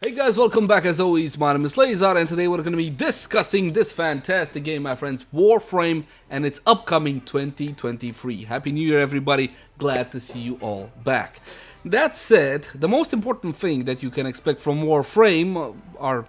Hey guys, welcome back as always. My name is Leyzar and today we're going to be discussing this fantastic game, my friends, Warframe, and its upcoming 2023. Happy New Year everybody, glad to see you all back. That said, the most important thing that you can expect from Warframe are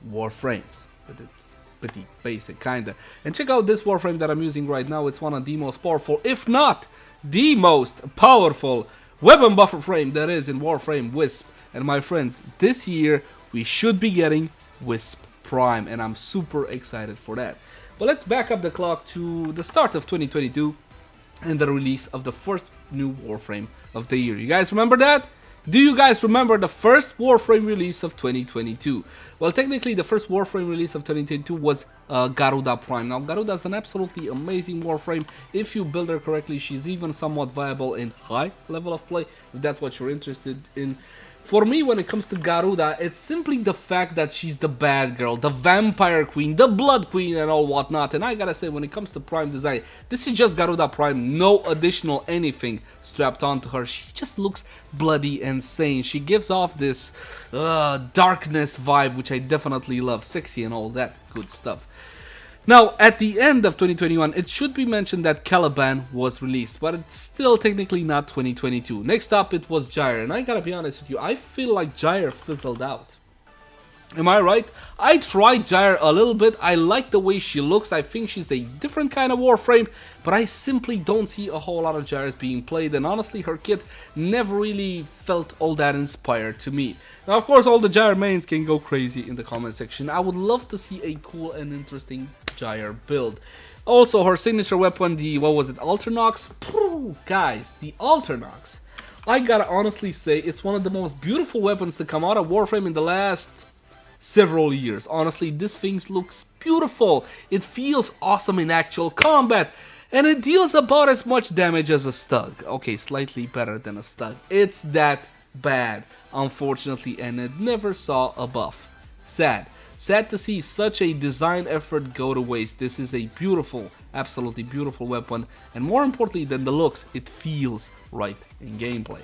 Warframes, but it's pretty basic kinda. And check out this Warframe that I'm using right now. It's one of the most powerful, if not the most powerful weapon buffer frame there is in Warframe Wisp. And my friends, this year we should be getting Wisp Prime, and I'm super excited for that. But let's back up the clock to the start of 2022 and the release of the first new Warframe of the year. You guys remember that? Do you guys remember the first Warframe release of 2022? Well, technically the first Warframe release of 2022 was Garuda Prime. Now, Garuda is an absolutely amazing Warframe. If you build her correctly, she's even somewhat viable in high level of play, if that's what you're interested in. For me, when it comes to Garuda, it's simply the fact that she's the bad girl, the vampire queen, the blood queen and all whatnot. And I gotta say, when it comes to Prime design, this is just Garuda Prime, no additional anything strapped onto her. She just looks bloody and sane. She gives off this darkness vibe, which I definitely love, sexy and all that good stuff. Now, at the end of 2021, it should be mentioned that Caliban was released, but it's still technically not 2022. Next up, it was Gyre, and I gotta be honest with you, I feel like Gyre fizzled out. Am I right? I tried Gyre a little bit, I like the way she looks, I think she's a different kind of Warframe, but I simply don't see a whole lot of Gyres being played, and honestly, her kit never really felt all that inspired to me. Now, of course, all the Gyre mains can go crazy in the comment section. I would love to see a cool and interesting Gyre build. Also, her signature weapon, the, what was it, Alternox? Guys, the Alternox. I gotta honestly say, it's one of the most beautiful weapons to come out of Warframe in the last several years. Honestly, this thing looks beautiful. It feels awesome in actual combat. And it deals about as much damage as a Stug. Okay, slightly better than a Stug. It's that bad, unfortunately, and it never saw a buff. Sad. Sad to see such a design effort go to waste. This is a beautiful, absolutely beautiful weapon, and more importantly than the looks, it feels right in gameplay.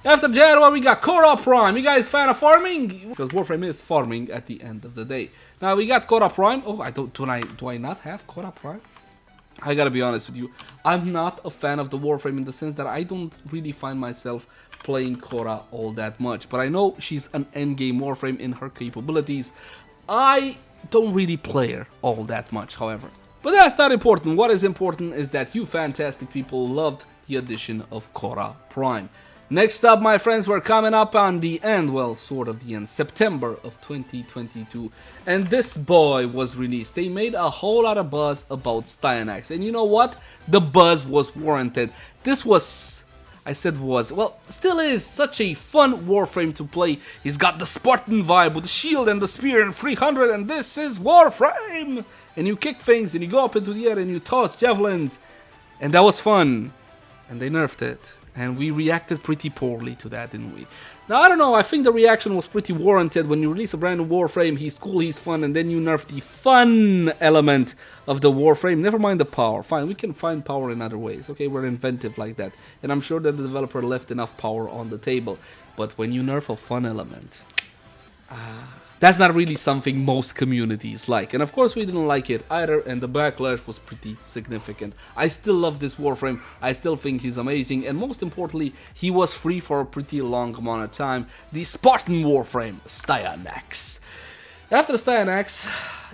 After Gyre, we got Cora Prime. You guys fan of farming? Because Warframe is farming at the end of the day. Now we got Cora Prime. Oh, do I not have Cora Prime? I gotta be honest with you, I'm not a fan of the Warframe in the sense that I don't really find myself playing Cora all that much. But I know she's an endgame Warframe in her capabilities. I don't really play her all that much, however. But that's not important. What is important is that you fantastic people loved the addition of Cora Prime. Next up, my friends, we're coming up on the end, well, sort of the end, September of 2022, and this boy was released. They made a whole lot of buzz about Styanax, and you know what? The buzz was warranted. This was, I said was, well, still is such a fun Warframe to play. He's got the Spartan vibe with the shield and the spear and 300, and this is Warframe! And you kick things, and you go up into the air, and you toss javelins, and that was fun. And they nerfed it. And we reacted pretty poorly to that, didn't we? Now, I don't know, I think the reaction was pretty warranted. When you release a brand new Warframe, he's cool, he's fun, and then you nerf the fun element of the Warframe. Never mind the power. Fine, we can find power in other ways. Okay, we're inventive like that. And I'm sure that the developer left enough power on the table. But when you nerf a fun element, that's not really something most communities like. And of course we didn't like it either, and the backlash was pretty significant. I still love this Warframe, I still think he's amazing, and most importantly, he was free for a pretty long amount of time. The Spartan Warframe, Styanax. After Styanax,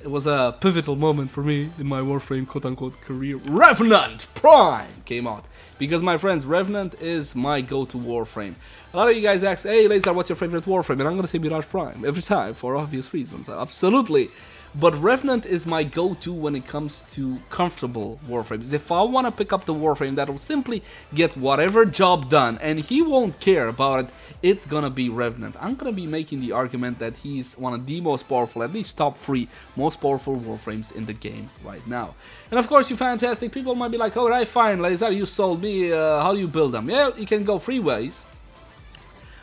it was a pivotal moment for me in my Warframe quote-unquote career. Revenant Prime came out. Because my friends, Revenant is my go-to Warframe. A lot of you guys ask, hey Leyzar, what's your favorite Warframe? And I'm gonna say Mirage Prime every time for obvious reasons, absolutely. But Revenant is my go-to when it comes to comfortable Warframes. If I want to pick up the Warframe that will simply get whatever job done and he won't care about it, it's gonna be Revenant. I'm gonna be making the argument that he's one of the most powerful, at least top 3 most powerful Warframes in the game right now. And of course, you fantastic people might be like, alright, fine, Leyzar, you sold me, how do you build them? Yeah, you can go 3 ways.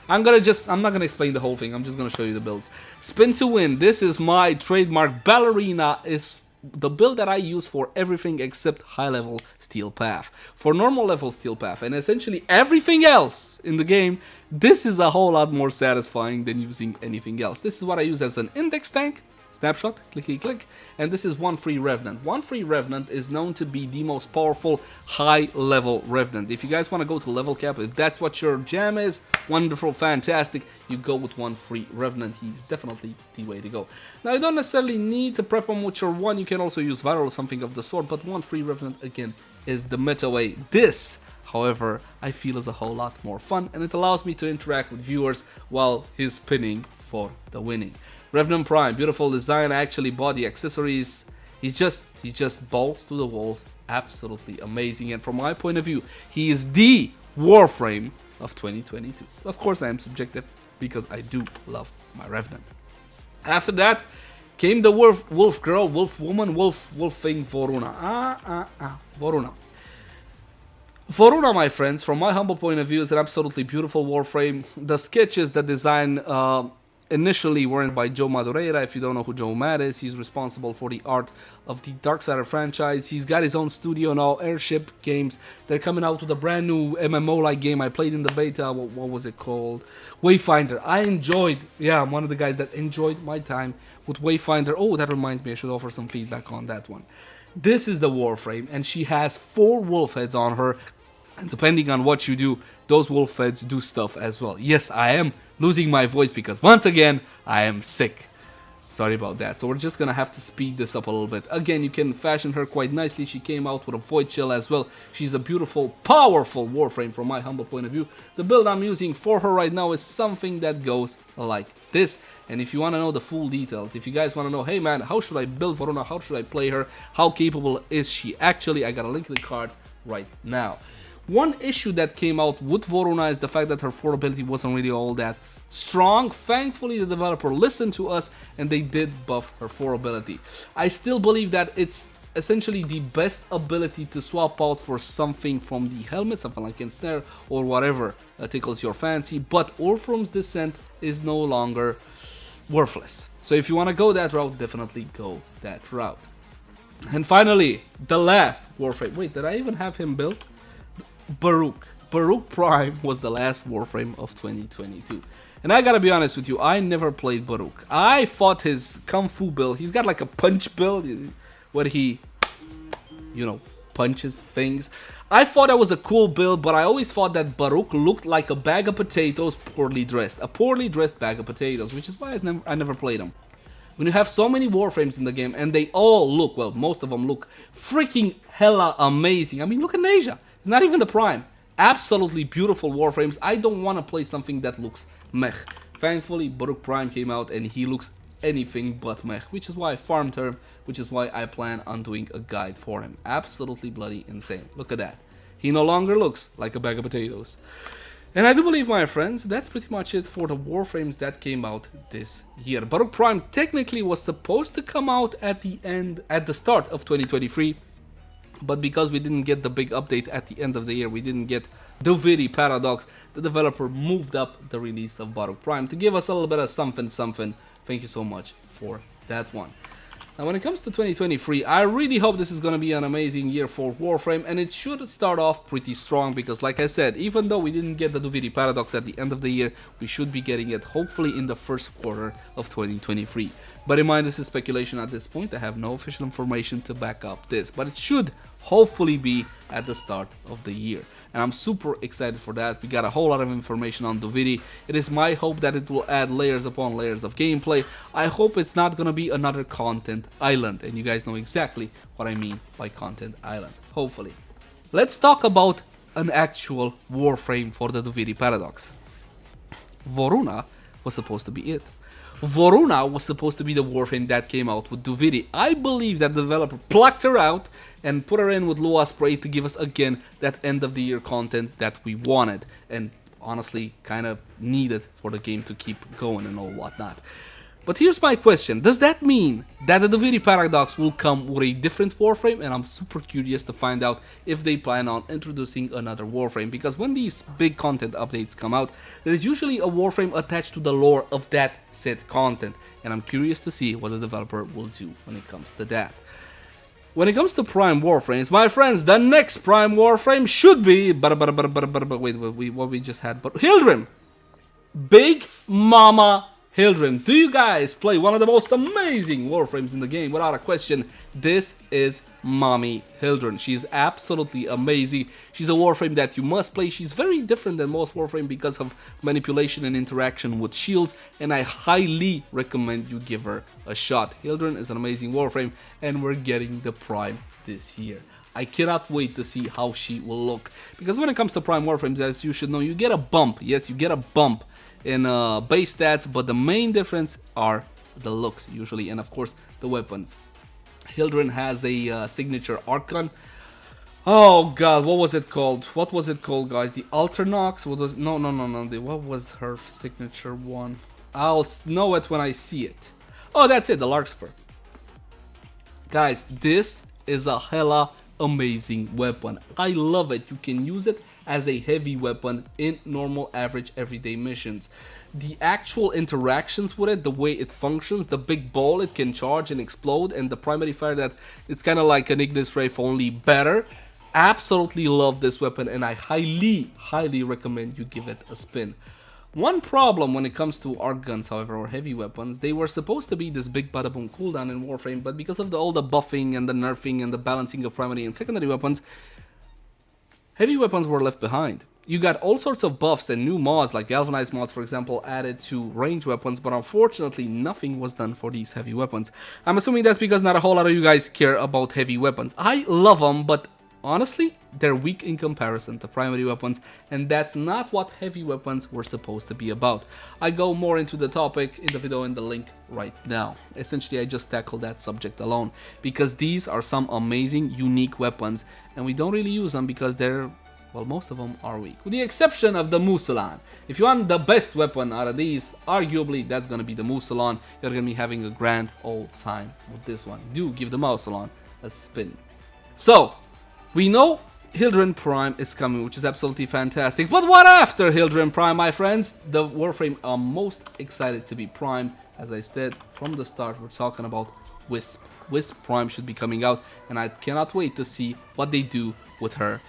I'm not gonna explain the whole thing, I'm just gonna show you the builds. Spin to win, this is my trademark. Ballerina is the build that I use for everything except high level Steel Path. For normal level Steel Path and essentially everything else in the game, This is a whole lot more satisfying than using anything else. This is what I use as an index tank. Snapshot, clicky click, and this is one free Revenant. One free Revenant is known to be the most powerful high-level Revenant. If you guys want to go to level cap, if that's what your jam is, wonderful, fantastic, you go with one free Revenant. He's definitely the way to go. Now, you don't necessarily need to prep him with your one. You can also use Viral or something of the sort, but one free Revenant, again, is the meta way. This, however, I feel is a whole lot more fun, and it allows me to interact with viewers while he's spinning for the winning. Revenant Prime, beautiful design. I actually bought the accessories. He just balls to the walls. Absolutely amazing. And from my point of view, he is the Warframe of 2022. Of course, I am subjective because I do love my Revenant. After that came the wolf girl, wolf woman, wolf thing, Voruna. Voruna. Voruna, my friends, from my humble point of view, is an absolutely beautiful Warframe. The sketches, the design, initially weren't by Joe Madureira. If you don't know who Joe Mad is, he's responsible for the art of the Darksider franchise. He's got his own studio now, Airship Games. They're coming out with a brand new MMO-like game. I played in the beta. What was it called? Wayfinder. I enjoyed, I'm one of the guys that enjoyed my time with Wayfinder. Oh, that reminds me, I should offer some feedback on that one. This is the Warframe, and she has 4 wolf heads on her. And depending on what you do, those wolf heads do stuff as well. Yes, I am losing my voice because once again, I am sick. Sorry about that. So we're just gonna have to speed this up a little bit. Again, you can fashion her quite nicely. She came out with a void chill as well. She's a beautiful, powerful Warframe from my humble point of view. The build I'm using for her right now is something that goes like this. And if you want to know the full details, if you guys want to know, hey man, how should I build Voruna? How should I play her? How capable is she actually? I got a link in the card right now. One issue that came out with Voruna is the fact that her 4 ability wasn't really all that strong. Thankfully, the developer listened to us and they did buff her 4 ability. I still believe that it's essentially the best ability to swap out for something from the helmet, something like Ensnare or whatever tickles your fancy, but Warframe's Descent is no longer worthless. So if you want to go that route, definitely go that route. And finally, the last Warframe. Wait, did I even have him built? Baruch. Baruch Prime was the last Warframe of 2022. And I gotta be honest with you, I never played Baruch. I fought his Kung Fu build. He's got like a punch build where he, punches things. I thought that was a cool build, but I always thought that Baruch looked like a bag of potatoes poorly dressed. A poorly dressed bag of potatoes, which is why I never played him. When you have so many Warframes in the game and they all look, well, most of them look freaking hella amazing. I mean, look at Asia. It's not even the Prime. Absolutely beautiful Warframes. I don't want to play something that looks meh. Thankfully, Baruch Prime came out and he looks anything but meh, which is why I farmed her, which is why I plan on doing a guide for him. Absolutely bloody insane. Look at that. He no longer looks like a bag of potatoes. And I do believe, my friends, that's pretty much it for the Warframes that came out this year. Baruch Prime technically was supposed to come out at the start of 2023. But because we didn't get the big update at the end of the year, we didn't get the Viri Paradox, the developer moved up the release of Baruch Prime to give us a little bit of something. Thank you so much for that one. Now when it comes to 2023, I really hope this is going to be an amazing year for Warframe, and it should start off pretty strong because, like I said, even though we didn't get the Duviri Paradox at the end of the year, we should be getting it hopefully in the first quarter of 2023. But in mind, this is speculation at this point. I have no official information to back up this, but it should hopefully be at the start of the year. And I'm super excited for that. We got a whole lot of information on Duviri. It is my hope that it will add layers upon layers of gameplay. I hope it's not gonna be another content island, and you guys know exactly what I mean by content island, hopefully. Let's talk about an actual Warframe for the Duviri Paradox. Voruna was supposed to be it. Voruna was supposed to be the Warframe that came out with Duviri. I believe that the developer plucked her out and put her in with Lua Spray to give us again that end of the year content that we wanted and honestly kind of needed for the game to keep going and all whatnot. But here's my question, does that mean that the Duviri Paradox will come with a different Warframe? And I'm super curious to find out if they plan on introducing another Warframe, because when these big content updates come out, there is usually a Warframe attached to the lore of that said content, and I'm curious to see what the developer will do when it comes to that. When it comes to Prime Warframes, my friends, the next Prime Warframe should be... Wait, what we just had? But Hildren! Big Mama Hildren. Do you guys play one of the most amazing Warframes in the game? Without a question, this is Mommy Hildren. She's absolutely amazing. She's a Warframe that you must play. She's very different than most Warframe because of manipulation and interaction with shields, and I highly recommend you give her a shot. Hildren is an amazing Warframe, and we're getting the Prime this year. I cannot wait to see how she will look, because when it comes to Prime Warframes, as you should know, you get a bump. Yes, you get a bump in base stats, but the main difference are the looks usually, and of course the weapons. Hildren has a signature arc gun. Oh god, what was it called? What was it called, guys? The Alternox? What was no. What was her signature one? I'll know it when I see it. Oh, that's it, the Larkspur. Guys, this is a hella amazing weapon. I love it. You can use it as a heavy weapon in normal, average, everyday missions. The actual interactions with it, the way it functions, the big ball it can charge and explode, and the primary fire that it's kind of like an Ignis Wraith, only better. Absolutely love this weapon, and I highly recommend you give it a spin. One problem when it comes to arc guns, however, or heavy weapons, they were supposed to be this big bada boom cooldown in Warframe, but because of all the buffing and the nerfing and the balancing of primary and secondary weapons, heavy weapons were left behind. You got all sorts of buffs and new mods, like galvanized mods, for example, added to range weapons, but unfortunately nothing was done for these heavy weapons. I'm assuming that's because not a whole lot of you guys care about heavy weapons. I love them, but honestly, they're weak in comparison to primary weapons, and that's not what heavy weapons were supposed to be about. I go more into the topic in the video in the link right now. Essentially, I just tackled that subject alone, because these are some amazing, unique weapons, and we don't really use them because they're, well, most of them are weak. With the exception of the Musalon. If you want the best weapon out of these, arguably that's gonna be the Musalon. You're gonna be having a grand old time with this one. Do give the Musalon a spin. So, we know Hildren Prime is coming, which is absolutely fantastic. But what after Hildren Prime, my friends? The Warframe I'm most excited to be Prime. As I said from the start, we're talking about Wisp. Wisp Prime should be coming out, and I cannot wait to see what they do with her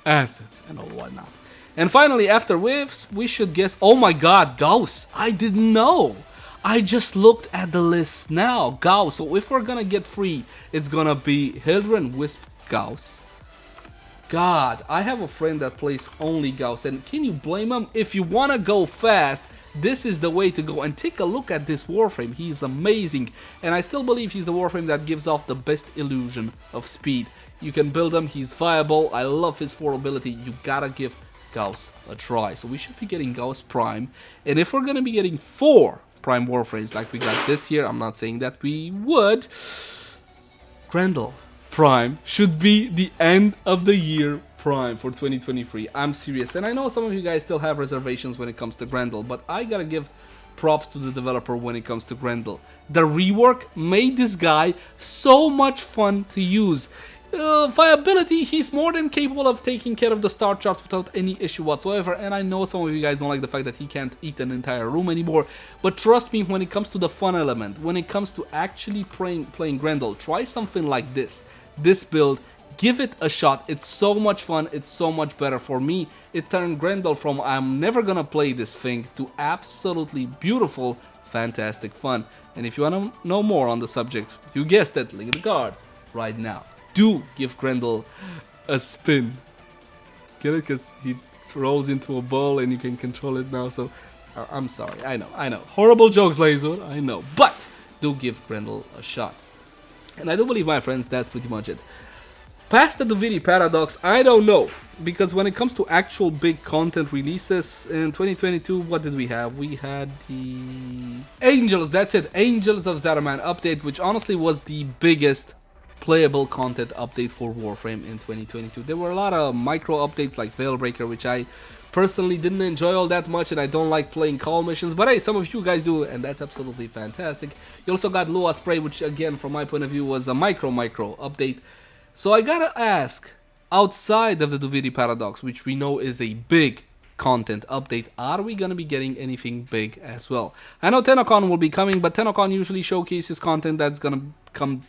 assets and all whatnot. And finally, after Wisp, we should guess. Oh my god, Gauss! I didn't know! I just looked at the list now. Gauss. So if we're gonna get free, it's gonna be Hildren, Wisp, Gauss. God, I have a friend that plays only Gauss, and can you blame him? If you wanna go fast, this is the way to go. And take a look at this Warframe. He's amazing, and I still believe he's a Warframe that gives off the best illusion of speed. You can build him, he's viable. I love his 4 ability. You gotta give Gauss a try. So we should be getting Gauss Prime, and if we're gonna be getting 4 Prime Warframes like we got this year, I'm not saying that we would, Grendel Prime should be the end of the year Prime for 2023. I'm serious, and I know some of you guys still have reservations when it comes to Grendel, but I gotta give props to the developer when it comes to Grendel. The rework made this guy so much fun to use. Viability, he's more than capable of taking care of the star charts without any issue whatsoever, and I know some of you guys don't like the fact that he can't eat an entire room anymore, but trust me, when it comes to the fun element, when it comes to actually playing Grendel, try something like this build, give it a shot. It's so much fun, it's so much better. For me, it turned Grendel from I'm never gonna play this thing to absolutely beautiful, fantastic fun. And if you wanna know more on the subject, you guessed it, link in the cards right now. Do give Grendel a spin. Get it? Because he rolls into a ball and you can control it now. So I'm sorry. I know. Horrible jokes, Laser. I know. But do give Grendel a shot. And I do believe, my friends, that's pretty much it. Past the Duviri Paradox, I don't know. Because when it comes to actual big content releases in 2022, what did we have? We had the Angels, that's it. Angels of Zaraman update, which honestly was the biggest playable content update for Warframe in 2022. There were a lot of micro updates like Veilbreaker, which I personally didn't enjoy all that much, and I don't like playing call missions, but hey, some of you guys do, and that's absolutely fantastic. You also got Lua Spray, which again, from my point of view, was a micro update. So I gotta ask, outside of the Duviri Paradox, which we know is a big content update, are we gonna be getting anything big as well? I know TennoCon will be coming, but TennoCon usually showcases content that's gonna come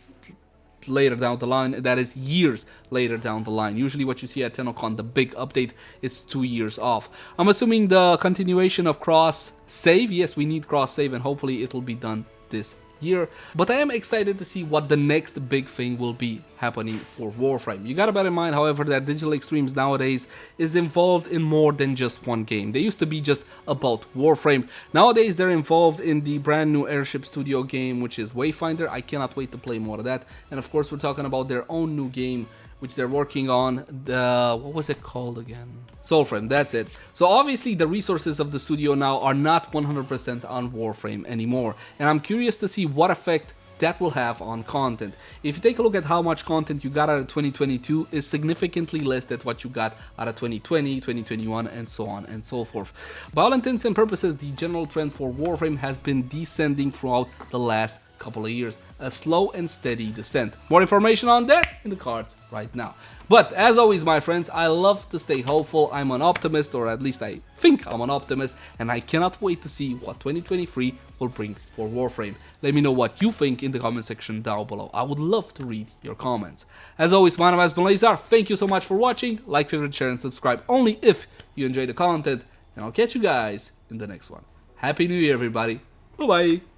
later down the line. That is years later down the line. Usually what you see at TennoCon, the big update, it's 2 years off. I'm assuming the continuation of cross save. Yes, we need cross save, and hopefully it'll be done this year. But I am excited to see what the next big thing will be happening for Warframe. You gotta bear in mind, however, that Digital Extremes nowadays is involved in more than just one game. They used to be just about Warframe. Nowadays they're involved in the brand new Airship Studio game, which is Wayfinder. I cannot wait to play more of that. And of course we're talking about their own new game, which they're working on, the, what was it called again? Soulframe, that's it. So obviously the resources of the studio now are not 100% on Warframe anymore, and I'm curious to see what effect that will have on content. If you take a look at how much content you got out of 2022, is significantly less than what you got out of 2020, 2021, and so on and so forth. By all intents and purposes, the general trend for Warframe has been descending throughout the last couple of years, a slow and steady descent. More information on that in the cards right now. But as always, my friends, I love to stay hopeful. I'm an optimist, or at least I think I'm an optimist, and I cannot wait to see what 2023 will bring for Warframe. Let me know what you think in the comment section down below. I would love to read your comments. As always, my name has been Leyzar. Thank you so much for watching. Like, favorite, share, and subscribe only if you enjoy the content, and I'll catch you guys in the next one. Happy New Year, everybody. Bye-bye.